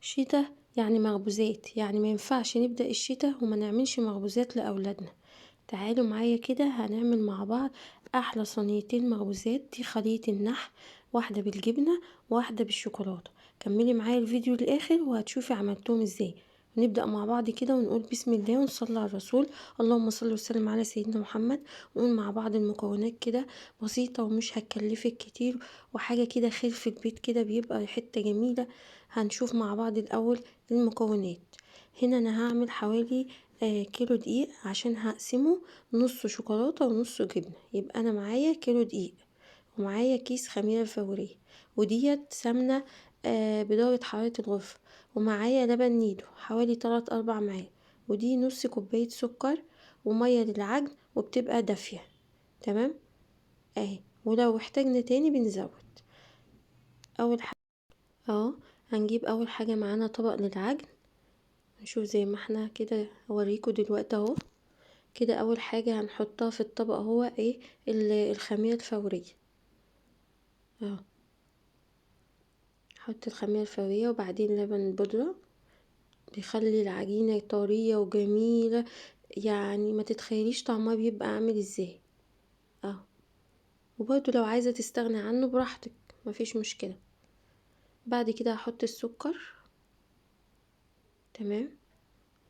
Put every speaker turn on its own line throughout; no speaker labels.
شتا يعني مخبوزات، يعني ما ينفعش نبدأ الشتا وما نعملش مخبوزات لأولادنا. تعالوا معايا كده هنعمل مع بعض احلى صينيتين مخبوزات. دي خليط النحل، واحدة بالجبنة واحدة بالشوكولاتة. كملي معايا الفيديو للاخر وهتشوفي عملتهم ازاي. نبدأ مع بعض كده ونقول بسم الله ونصلي على الرسول. اللهم صل وسلم على سيدنا محمد. نقول مع بعض المكونات كده بسيطة ومش هتكلفك كتير، وحاجة كده خير في البيت كده بيبقى حتة جميلة. هنشوف مع بعض الاول المكونات. هنا انا هعمل حوالي كيلو دقيق عشان هقسمه نص شوكولاتة ونص جبنة، يبقى انا معايا كيلو دقيق، ومعايا كيس خميرة فورية، وديت سمنة بدرجة حرارة الغرفة، ومعايا لبن نيدو حوالي 3-4 معالق، ودي نص كوباية سكر، ومية للعجن وبتبقى دافية. تمام اهي، ولو احتاجنا تاني بنزود. اول حاجة اهو، هنجيب اول حاجة معانا طبق للعجن. نشوف زي ما احنا كده اوريكم دلوقتي اهو. كده اول حاجة هنحطها في الطبق هو ايه؟ الخميرة الفورية اهو. نحط الخميرة الفورية وبعدين لبن البودرة، بيخلي العجينة طرية وجميلة، يعني ما تتخيليش طعمها بيبقى عامل ازاي اهو. وبرضو لو عايزة تستغني عنه براحتك، مفيش مشكلة. بعد كده هحط السكر. تمام،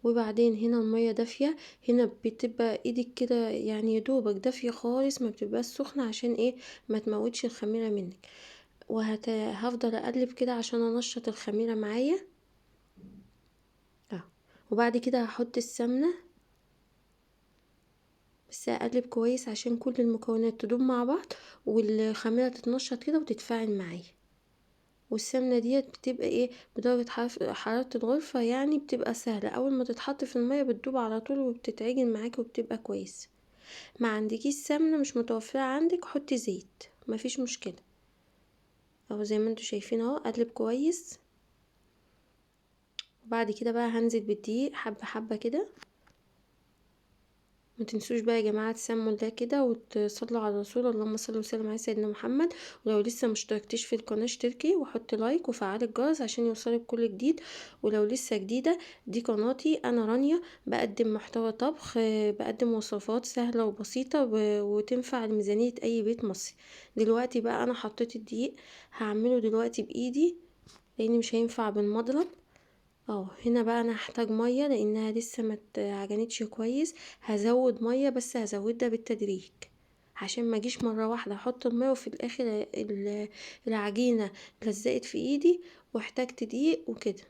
وبعدين هنا المية دافية. هنا بتبقى ايدك كده يعني يدوبك دافية خالص، ما بتبقاش سخنة، عشان ايه؟ ما تموتش الخميرة منك. هفضل اقلب كده عشان انشط الخميرة معايا اهو. وبعد كده هحط السمنة، بس اقلب كويس عشان كل المكونات تدوب مع بعض والخميرة تتنشط كده وتتفاعل معايا. والسمنة ديت بتبقى ايه؟ بدرجة حرارة الغرفة، يعني بتبقى سهلة، اول ما تتحط في المية بتدوب على طول وبتتعجن معاكي وبتبقى كويس. ما عندكيش سمنة، مش متوفرة عندك، حطي زيت، مفيش مشكلة اهو. زي ما انتوا شايفين اهو، اقلب كويس. وبعد كده بقى هنزل بالدقيق حبة حبة كده. ما تنسوش بقى يا جماعه تسموا الله كده وتصلوا على الرسول، اللهم صل وسلم على سيدنا محمد. ولو لسه مشتركتيش في القناه اشتركي وحطي لايك وفعلي الجرس عشان يوصلك كل جديد. ولو لسه جديده، دي قناتي انا رانيا، بقدم محتوى طبخ، بقدم وصفات سهله وبسيطه وتنفع لميزانيه اي بيت مصري. دلوقتي بقى انا حطيت الدقيق، هعمله دلوقتي بايدي لان مش هينفع بالمضرب اه. هنا بقى انا هحتاج ميه لانها لسه ما اتعجنتش كويس. هزود ميه بس هزودها بالتدريج، عشان ما اجيش مره واحده احط الميه وفي الاخر العجينه لزقت في ايدي واحتاجت دقيق وكده.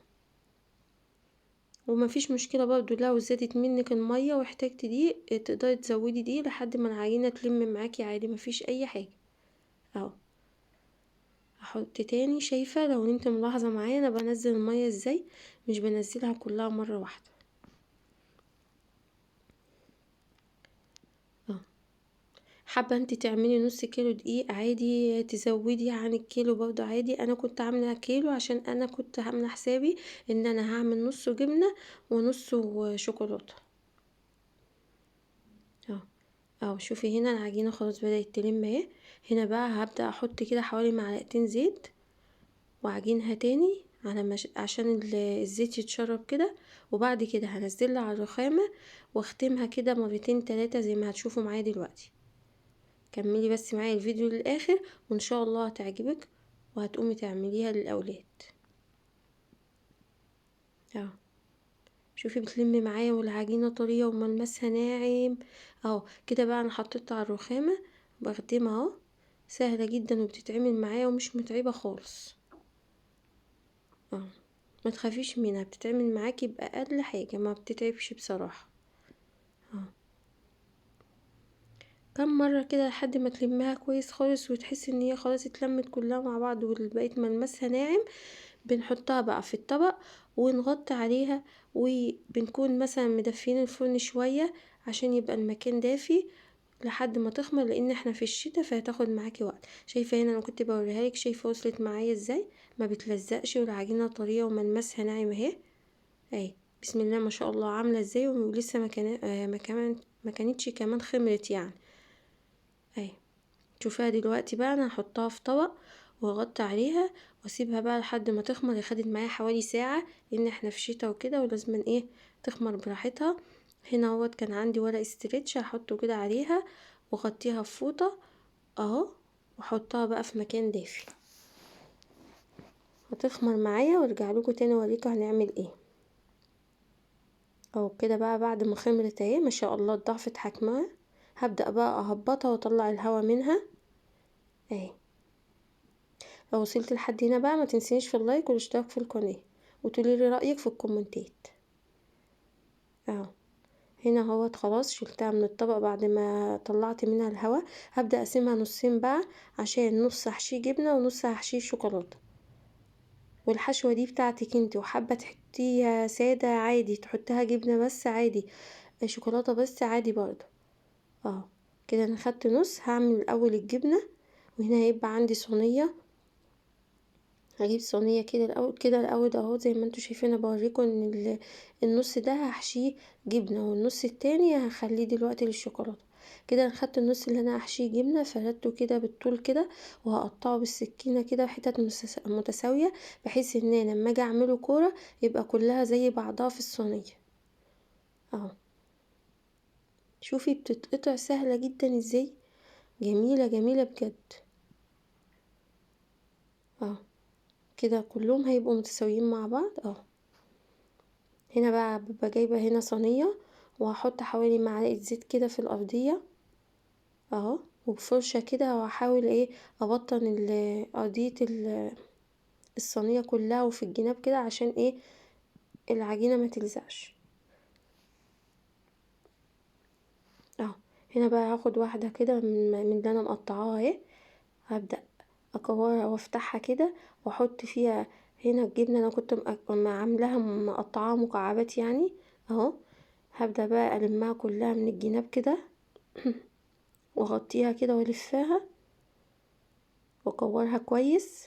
وما فيش مشكله برضو لو زادت منك الميه واحتاجت دقيق، تقدري تزودي دقيق لحد ما العجينه تلم معاكي عادي، ما فيش اي حاجه اهو. احط تاني. شايفه لو انت ملاحظه معايا انا بنزل الميه ازاي؟ مش بنزلها كلها مره واحده اه. حابة انت تعملي نص كيلو دقيق عادي، تزودي عن الكيلو برضو عادي. انا كنت عاملة كيلو عشان انا كنت عاملة حسابي ان انا هعمل نص جبنة ونص شوكولاتة اهو. اهو شوفي هنا العجينة خلاص بدأت تلم اهي. هنا بقى هبدأ احط كده حوالي معلقتين زيت وعجينها تاني على عشان الزيت يتشرب كده. وبعد كده هنزلها على الرخامة واختمها كده مرتين 3 زي ما هتشوفوا معايا دلوقتي. كملي بس معايا الفيديو للاخر وان شاء الله هتعجبك وهتقومي تعمليها للاولاد اهو. شوفي بتلمي معايا والعجينه طريه وملمسها ناعم اهو. كده بقى انا حطيتها على الرخامه بخدمها اهو. سهله جدا وبتتعمل معايا ومش متعبه خالص اهو. ما تخافيش منها، بتتعمل معاكي باقل حاجه، ما بتتعبش بصراحه اهو. كم مرة كده لحد ما تلمها كويس خالص وتحسي ان هي خلاص اتلمت كلها مع بعض وبقيت ملمسها ناعم. بنحطها بقى في الطبق ونغطي عليها، وبنكون مثلا مدفين الفرن شوية عشان يبقى المكان دافي لحد ما تخمر، لان احنا في الشتاء فهتاخد معاكي وقت. شايفه هنا انا كنت بوريها لك، شايفه وصلت معايا ازاي؟ ما بتلزقش والعجينه طريه وملمسها ناعم اهي اهي. بسم الله ما شاء الله عامله ازاي، ولسه ما كانتش كمان خمرت يعني اهي. شوفيها دلوقتي بقى انا هحطها في طبق واغطي عليها واسيبها بقى لحد ما تخمر. هي خدت معايا حوالي ساعة لان احنا في شتا وكده ولازم ايه تخمر براحتها. هنا اهوت كان عندي ورق استرتش هحطه كده عليها واغطيها بفوطة اهو، واحطها بقى في مكان دافي. هتخمر معايا وارجع لكم تاني اوريكم هنعمل ايه. اهو كده بقى بعد ما خمرت اهي ما شاء الله ضعفت حجمها، هبدأ بقى اهبطها واطلع الهواء منها اهي. لو وصلت لحد هنا بقى ما تنسينيش في اللايك والاشتراك في القناة وتقولي لي رأيك في الكومنتات. اهو هنا اهوت خلاص شلتها من الطبق بعد ما طلعت منها الهواء. هبدأ اقسمها نصين بقى عشان نص هحشيه جبنة ونص هحشيه شوكولاتة. والحشوة دي بتاعتك انت، وحابة تحطيها سادة عادي، تحطها جبنة بس عادي، شوكولاتة بس عادي برضه. اهو كده انا خدت نص. هعمل الاول الجبنة، وهنا هيبقى عندي صينية. هجيب صينية كده الاول اهو زي ما انتوا شايفين. انا بوريكم ان النص ده هحشيه جبنة والنص التاني هخليه دلوقتي للشوكولاتة. كده انا خدت النص اللي انا هحشيه جبنة فردته كده بالطول كده، وهقطعه بالسكينة كده حتت متساوية، بحيث ان انا لما اجي اعمله كورة يبقى كلها زي بعضها في الصينية اهو. شوفي بتتقطع سهلة جدا ازاي، جميلة جميلة بجد اهو. كده كلهم هيبقوا متساويين مع بعض اهو. هنا بقى ببقى جايبة هنا صينية وهحط حوالي معلقة زيت كده في الأرضية اهو، وبفرشة كده وهحاول ايه ابطن ارضية الصينية كلها وفي الجناب كده عشان ايه العجينة ما تلزقش اهو. هنا بقى هاخد واحدة كده من اللي انا مقطعاها اهي، هبدأ اكورها وافتحها كده واحط فيها هنا الجبنة. انا كنت عاملاها مقطعاها مكعبات يعني اهو. هبدأ بقى ألمها كلها من الجناب كده واغطيها كده والفها واكورها كويس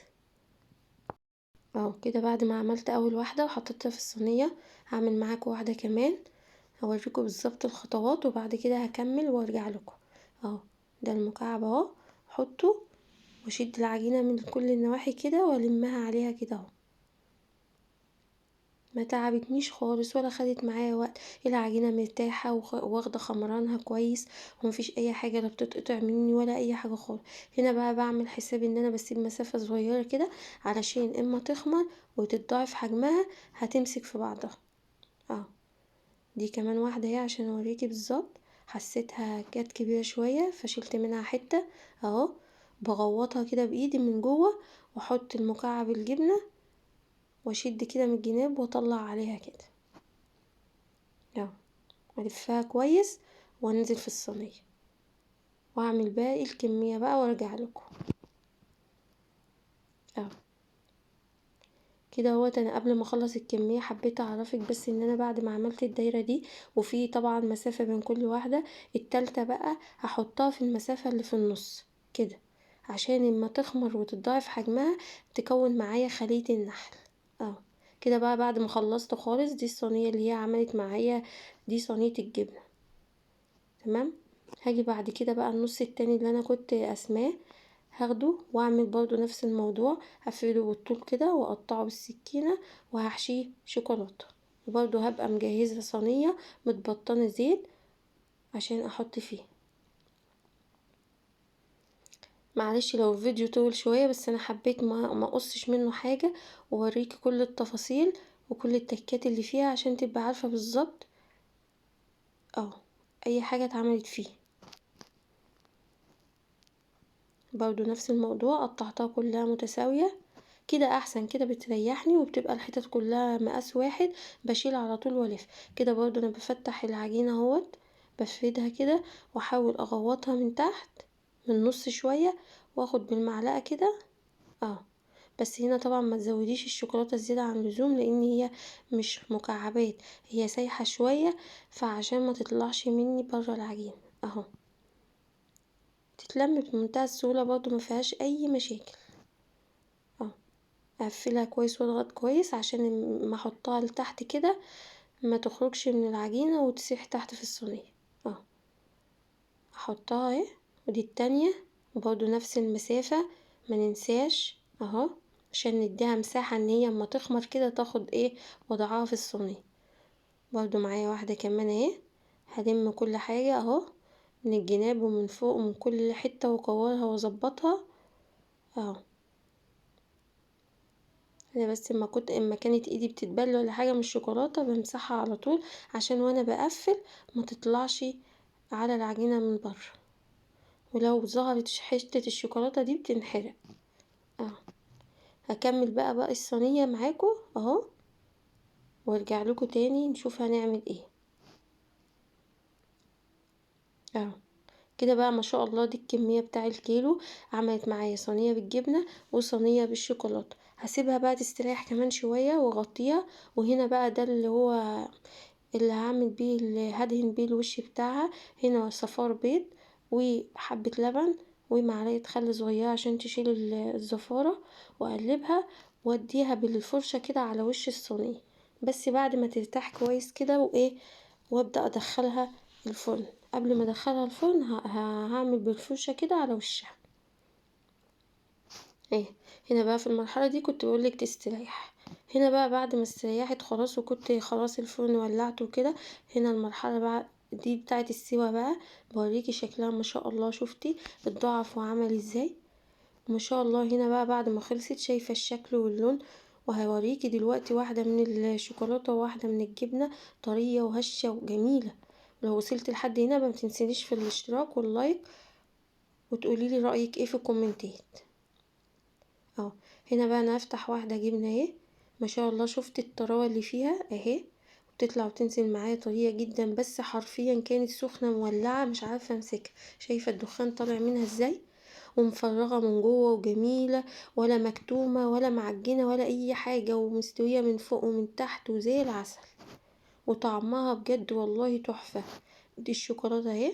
اهو. كده بعد ما عملت اول واحدة وحطيتها في الصينية هعمل معاكم واحدة كمان، هوريكم بالظبط الخطوات وبعد كده هكمل وارجع لكم اهو. ده المكعب اهو، احطه واشد العجينة من كل النواحي كده والمها عليها كده اهو. ما تعبتنيش خالص ولا خدت معايا وقت، العجينه مرتاحه واخده خمرانها كويس ومفيش اي حاجه لا بتتقطع مني ولا اي حاجه خالص. هنا بقى بعمل حساب ان انا بسيب مسافه صغيره كده علشان اما تخمر وتتضاعف حجمها هتمسك في بعضها اهو. دي كمان واحده اهي عشان اوريكي بالظبط. حسيتها كانت كبيره شويه فشلت منها حته اهو. بغوطها كده بايدي من جوه واحط المكعب الجبنه واشد كده من الجناب واطلع عليها كده اهو، والفها كويس وانزل في الصينيه واعمل باقي الكميه بقى وارجع لكم اهو. كده اهوت. انا قبل ما اخلص الكميه حبيت اعرفك بس ان انا بعد ما عملت الدايره دي وفي طبعا مسافه بين كل واحده، التالتة بقى هحطها في المسافه اللي في النص كده عشان اما تخمر وتتضاعف حجمها تكون معايا خلية النحل اهو. كده بقى بعد ما خلصت خالص دي الصينيه اللي هي عملت معايا، دي صينيه الجبنه تمام. هاجي بعد كده بقى النص التاني اللي انا كنت قسماه هاخده واعمل برضو نفس الموضوع، هفرده بالطول كده واقطعه بالسكينة وهحشيه شوكولاتة. وبرضو هبقى مجهزة صينية متبطنة زيت عشان احط فيه. معلش لو الفيديو طول شوية بس انا حبيت ما اقصش منه حاجة واوريكي كل التفاصيل وكل التكات اللي فيها عشان تبقى عارفة بالظبط اه اي حاجة اتعملت فيه. برضو نفس الموضوع قطعتها كلها متساوية كده احسن، كده بتريحني وبتبقى الحتت كلها مقاس واحد، بشيل على طول والف كده. برضو انا بفتح العجينة اهوت بفردها كده واحاول اغوطها من تحت من النص شوية واخد بالمعلقة كده اه. بس هنا طبعا ما تزوديش الشوكولاتة زيادة عن اللزوم لان هي مش مكعبات، هي سايحة شوية فعشان ما تطلعش مني برا العجينة اهو. تتلم بمنتهى السهولة برضو ما فيهاش اي مشاكل اه. اقفلها كويس واضغط كويس عشان ما احطها لتحت كده ما تخرجش من العجينة وتسيح تحت في الصينية اه. احطها اهي ودي التانية وبرضو نفس المسافة ما ننساش اهو، عشان نديها مساحة ان هي اما تخمر كده تاخد ايه وضعها في الصينية. برضو معايا واحدة كمان اهي، هلم كل حاجة اهو من الجناب ومن فوق ومن كل حتة واكورها واظبطها اهو. انا بس اما كانت ايدي بتتبل ولا حاجة من الشوكولاتة بمسحها على طول، عشان وانا بقفل ما تطلعش على العجينة من بره، ولو ظهرت حتة الشوكولاتة دي بتنحرق اهو. هكمل بقى باقي الصينية معاكم اهو، وارجع لكم تاني نشوف هنعمل ايه اهو. كده بقى ما شاء الله، دي الكمية بتاع الكيلو، عملت معايا صينية بالجبنة وصينية بالشوكولاتة. هسيبها بقى تستريح كمان شوية واغطيها. وهنا بقى ده اللي هو اللي هعمل بيه، اللي هدهن بيه الوش بتاعها. هنا صفار بيض وحبة لبن ومعلقة خل صغيرة عشان تشيل الزفارة، واقلبها واديها بالفرشة كده على وش الصينية، بس بعد ما ترتاح كويس كده وايه، وابدأ ادخلها الفرن. قبل ما ادخلها الفرن هعمل بالفرشة كده على وشها ايه. هنا بقى في المرحلة دي كنت بقولك تستريح. هنا بقى بعد ما استريحت خلاص وكنت خلاص الفرن ولعته وكده، هنا المرحلة بقى دي بتاعت السوا بقى. بوريكي شكلها ما شاء الله، شفتي اتضاعف وعمل ازاي ما شاء الله. هنا بقى بعد ما خلصت شايفة الشكل واللون. وهوريكي دلوقتي واحدة من الشوكولاتة وواحدة من الجبنة، طرية وهشة وجميلة. لو وصلت لحد هنا ما تنسينيش في الاشتراك واللايك، وتقوليلي رأيك ايه في الكومنتات اهو. هنا بقى انا هفتح واحدة جبنة اهي، ما شاء الله شفت الطراوة اللي فيها اهي، بتطلع وتنزل معايا طرية جدا، بس حرفيا كانت سخنة مولعة مش عارفة امسكها. شايفة الدخان طالع منها ازاي، ومفرغة من جوه وجميلة، ولا مكتومة ولا معجنة ولا اي حاجة، ومستوية من فوق ومن تحت وزي العسل، وطعمها بجد والله تحفة. دي الشوكولاتة اهي،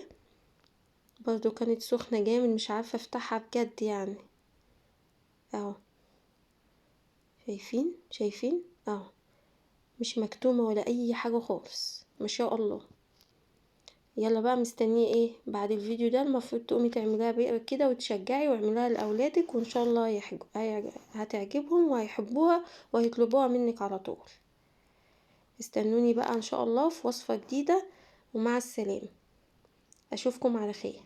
برضو كانت سخنة جامد مش عارفة افتحها بجد يعني اهو. شايفين اهو، مش مكتومة ولا اي حاجة خالص ما شاء الله. يلا بقى مستنيه ايه بعد الفيديو ده؟ المفروض تقومي تعمليها بقى كده وتشجعي واعمليها لاولادك، وان شاء الله هتعجبهم وهيحبوها وهيطلبوها منك على طول. استنوني بقى ان شاء الله في وصفة جديدة، ومع السلامة، اشوفكم على خير.